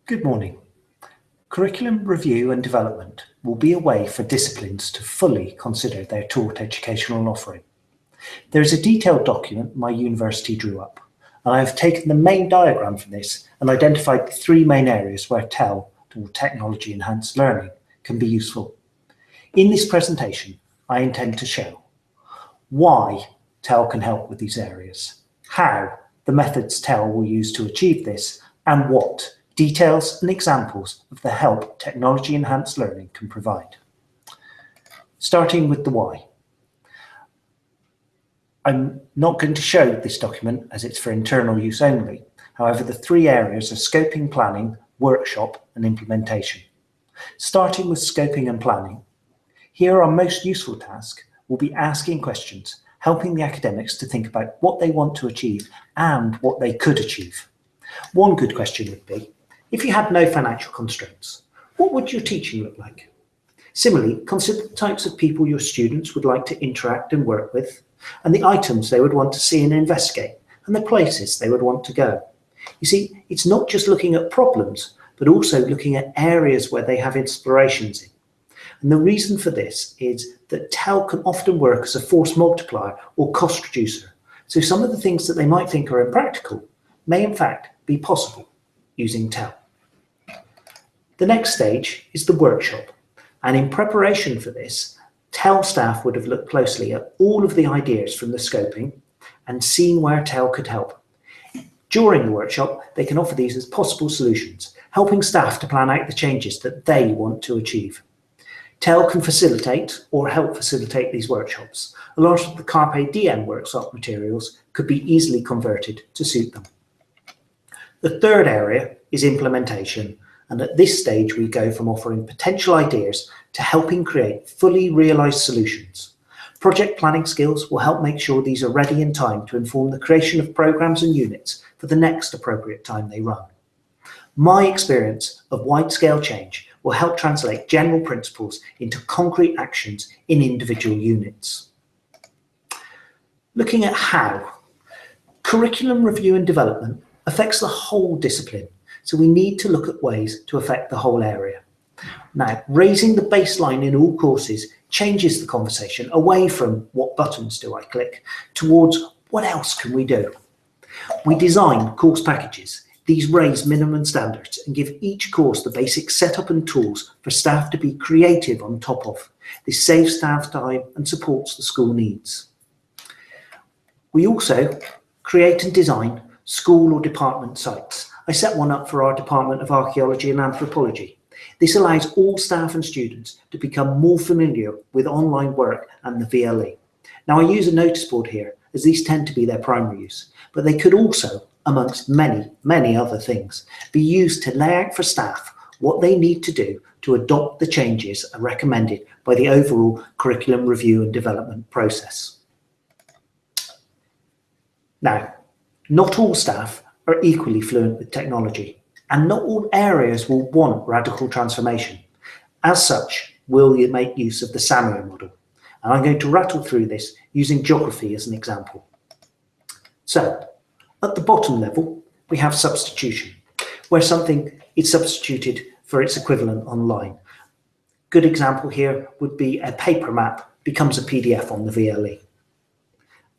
Good morning. Curriculum review and development will be a way for disciplines to fully consider their taught educational offering. There is a detailed document my university drew up, and I have taken the main diagram from this and identified the three main areas where TEL, or Technology Enhanced Learning, can be useful. In this presentation, I intend to show why TEL can help with these areas, how the methods TEL will use to achieve this, and what details and examples of the help Technology Enhanced Learning can provide. Starting with the why. I'm not going to show this document as it's for internal use only. However, the three areas are scoping, planning, workshop, and implementation. Starting with scoping and planning, here our most useful task will be asking questions, helping the academics to think about what they want to achieve and what they could achieve. One good question would be, if you had no financial constraints, what would your teaching look like? Similarly, consider the types of people your students would like to interact and work with, and the items they would want to see and investigate, and the places they would want to go. You see, it's not just looking at problems, but also looking at areas where they have inspirations in. And the reason for this is that TEL can often work as a force multiplier or cost reducer. So some of the things that they might think are impractical may in fact be possible using TEL. The next stage is the workshop, and in preparation for this, TEL staff would have looked closely at all of the ideas from the scoping and seen where TEL could help. During the workshop, they can offer these as possible solutions, helping staff to plan out the changes that they want to achieve. TEL can facilitate or help facilitate these workshops. A lot of the Carpe Diem workshop materials could be easily converted to suit them. The third area is implementation, and at this stage we go from offering potential ideas to helping create fully realised solutions. Project planning skills will help make sure these are ready in time to inform the creation of programmes and units for the next appropriate time they run. My experience of wide-scale change will help translate general principles into concrete actions in individual units. Looking at how, curriculum review and development affects the whole discipline, so we need to look at ways to affect the whole area. Now, raising the baseline in all courses changes the conversation away from what buttons do I click towards what else can we do. We design course packages. These raise minimum standards and give each course the basic setup and tools for staff to be creative on top of. This saves staff time and supports the school needs. We also create and design school or department sites. I set one up for our Department of Archaeology and Anthropology. This allows all staff and students to become more familiar with online work and the VLE. Now, I use a notice board here as these tend to be their primary use, but they could also, amongst many other things, be used to lay out for staff what they need to do to adopt the changes recommended by the overall curriculum review and development process. Now, not all staff are equally fluent with technology, and not all areas will want radical transformation. As such, we'll make use of the SAMR model, and I'm going to rattle through this using geography as an example. So, at the bottom level, we have substitution, where something is substituted for its equivalent online. Good example here would be a paper map becomes a PDF on the VLE.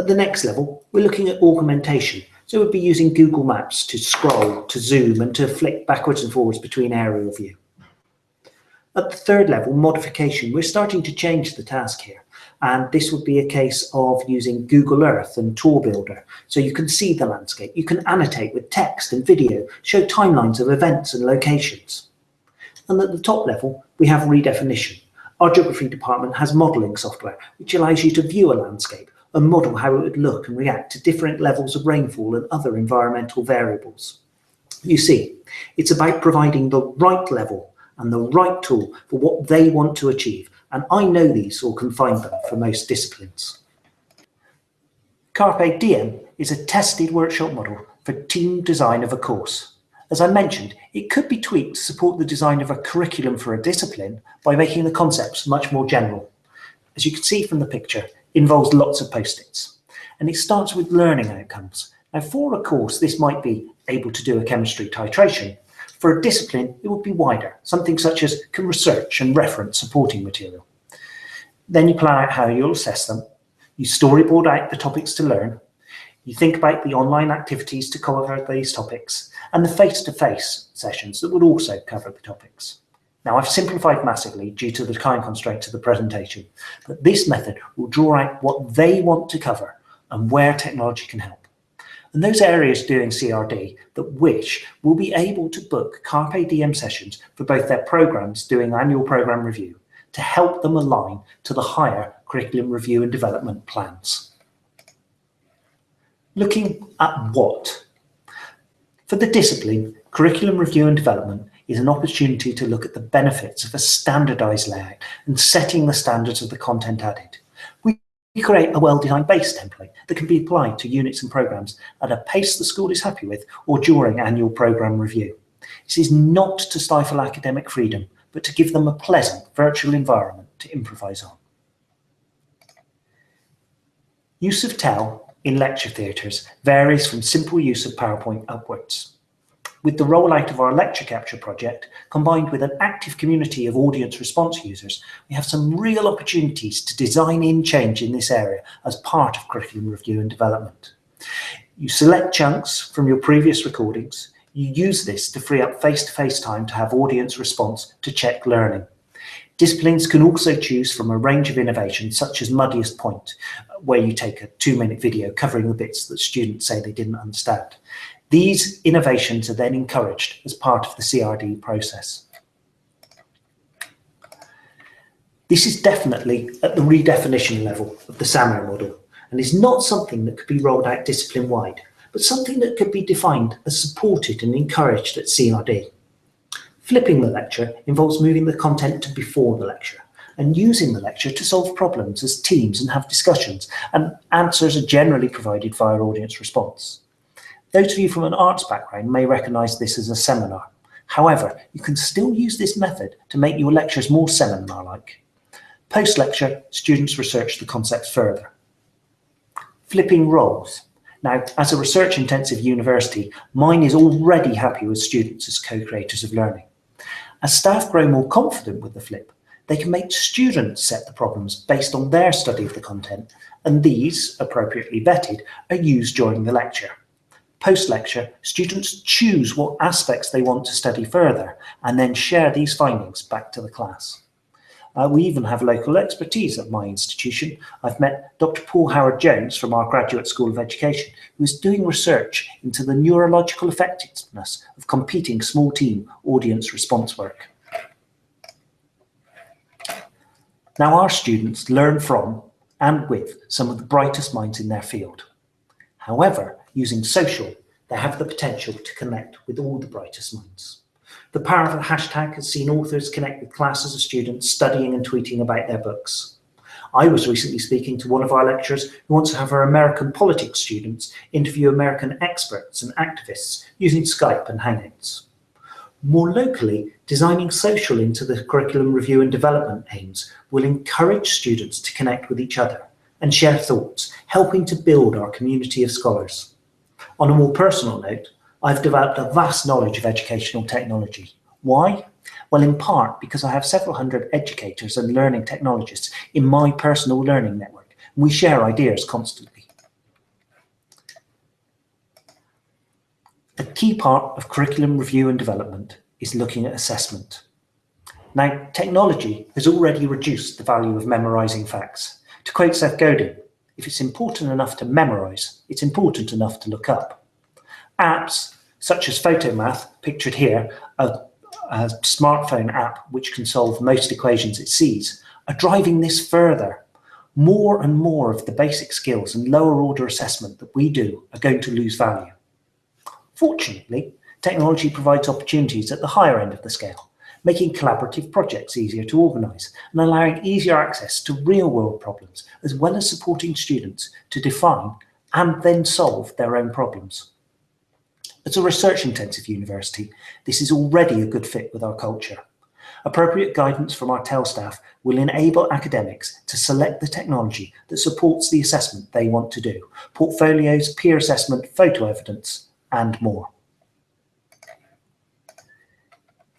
At the next level, we're looking at augmentation. So we'd be using Google Maps to scroll, to zoom, and to flick backwards and forwards between aerial view. At the third level, modification, we're starting to change the task here. And this would be a case of using Google Earth and Tour Builder. So you can see the landscape, you can annotate with text and video, show timelines of events and locations. And at the top level, we have redefinition. Our geography department has modelling software, which allows you to view a landscape and model how it would look and react to different levels of rainfall and other environmental variables. You see, it's about providing the right level and the right tool for what they want to achieve, and I know these or can find them for most disciplines. Carpe Diem is a tested workshop model for team design of a course. As I mentioned, it could be tweaked to support the design of a curriculum for a discipline by making the concepts much more general. As you can see from the picture, involves lots of post-its, and it starts with learning outcomes. Now, for a course, this might be able to do a chemistry titration, For a discipline, it would be wider, something such as can research and reference supporting material. Then you plan out how you'll assess them, you storyboard out the topics to learn, you think about the online activities to cover these topics, and the face-to-face sessions that would also cover the topics. Now, I've simplified massively due to the time constraints of the presentation, but this method will draw out what they want to cover and where technology can help. And those areas doing CRD that wish will be able to book Carpe Diem sessions for both their programs doing annual program review to help them align to the higher curriculum review and development plans. Looking at what? For the discipline, curriculum review and development is an opportunity to look at the benefits of a standardized layout and setting the standards of the content added. We create a well-designed base template that can be applied to units and programs at a pace the school is happy with or during annual program review. This is not to stifle academic freedom, but to give them a pleasant virtual environment to improvise on. Use of TEL in lecture theatres varies from simple use of PowerPoint upwards. With the rollout of our lecture capture project, combined with an active community of audience response users, we have some real opportunities to design in change in this area as part of curriculum review and development. You select chunks from your previous recordings. You use this to free up face-to-face time to have audience response to check learning. Disciplines can also choose from a range of innovations such as Muddiest Point, where you take a 2-minute video covering the bits that students say they didn't understand. These innovations are then encouraged as part of the CRD process. This is definitely at the redefinition level of the SAMR model and is not something that could be rolled out discipline-wide, but something that could be defined as supported and encouraged at CRD. Flipping the lecture involves moving the content to before the lecture and using the lecture to solve problems as teams and have discussions, and answers are generally provided via audience response. Those of you from an arts background may recognise this as a seminar. However, you can still use this method to make your lectures more seminar-like. Post-lecture, students research the concepts further. Flipping roles. Now, as a research-intensive university, mine is already happy with students as co-creators of learning. As staff grow more confident with the flip, they can make students set the problems based on their study of the content, and these, appropriately vetted, are used during the lecture. Post-lecture, students choose what aspects they want to study further and then share these findings back to the class. We even have local expertise at my institution. I've met Dr. Paul Howard-Jones from our Graduate School of Education, who is doing research into the neurological effectiveness of competing small team audience response work. Now, our students learn from and with some of the brightest minds in their field. However, using social, they have the potential to connect with all the brightest minds. The power of a hashtag has seen authors connect with classes of students studying and tweeting about their books. I was recently speaking to one of our lecturers who wants to have her American politics students interview American experts and activists using Skype and Hangouts. More locally, designing social into the curriculum review and development aims will encourage students to connect with each other and share thoughts, helping to build our community of scholars. On a more personal note, I've developed a vast knowledge of educational technology. Why? Well, in part because I have several hundred educators and learning technologists in my personal learning network, and we share ideas constantly. A key part of curriculum review and development is looking at assessment. Now, technology has already reduced the value of memorising facts. To quote Seth Godin, if it's important enough to memorise, it's important enough to look up. Apps such as PhotoMath, pictured here, a smartphone app which can solve most equations it sees, are driving this further. More and more of the basic skills and lower order assessment that we do are going to lose value. Fortunately, technology provides opportunities at the higher end of the scale, making collaborative projects easier to organise and allowing easier access to real-world problems, as well as supporting students to define and then solve their own problems. As a research-intensive university, this is already a good fit with our culture. Appropriate guidance from our TEL staff will enable academics to select the technology that supports the assessment they want to do, portfolios, peer assessment, photo evidence, and more.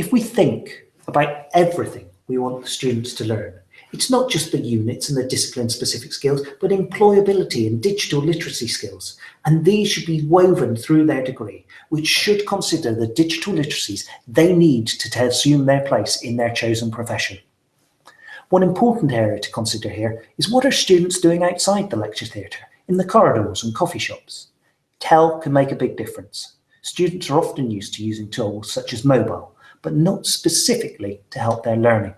If we think about everything we want the students to learn, it's not just the units and the discipline-specific skills, but employability and digital literacy skills. And these should be woven through their degree, which should consider the digital literacies they need to assume their place in their chosen profession. One important area to consider here is what are students doing outside the lecture theatre, in the corridors and coffee shops. Tell can make a big difference. Students are often used to using tools such as mobile, but not specifically to help their learning.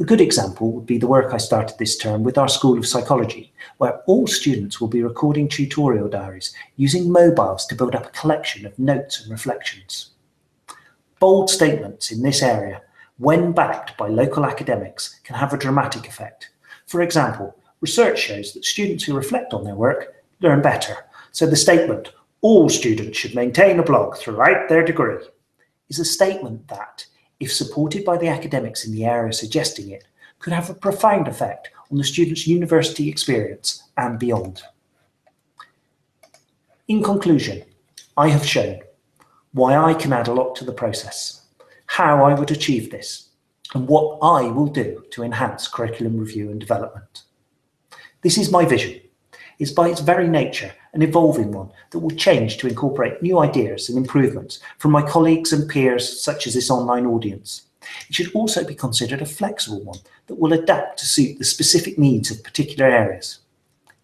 A good example would be the work I started this term with our School of Psychology, where all students will be recording tutorial diaries using mobiles to build up a collection of notes and reflections. Bold statements in this area, when backed by local academics, can have a dramatic effect. For example, research shows that students who reflect on their work learn better. So the statement, "all students should maintain a blog throughout their degree," is a statement that, if supported by the academics in the area suggesting it, could have a profound effect on the student's university experience and beyond. In conclusion, I have shown why I can add a lot to the process, how I would achieve this, and what I will do to enhance curriculum review and development. This is my vision. It's by its very nature an evolving one that will change to incorporate new ideas and improvements from my colleagues and peers such as this online audience. It should also be considered a flexible one that will adapt to suit the specific needs of particular areas.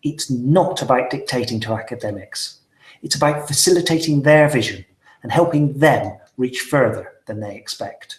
It's not about dictating to academics. It's about facilitating their vision and helping them reach further than they expect.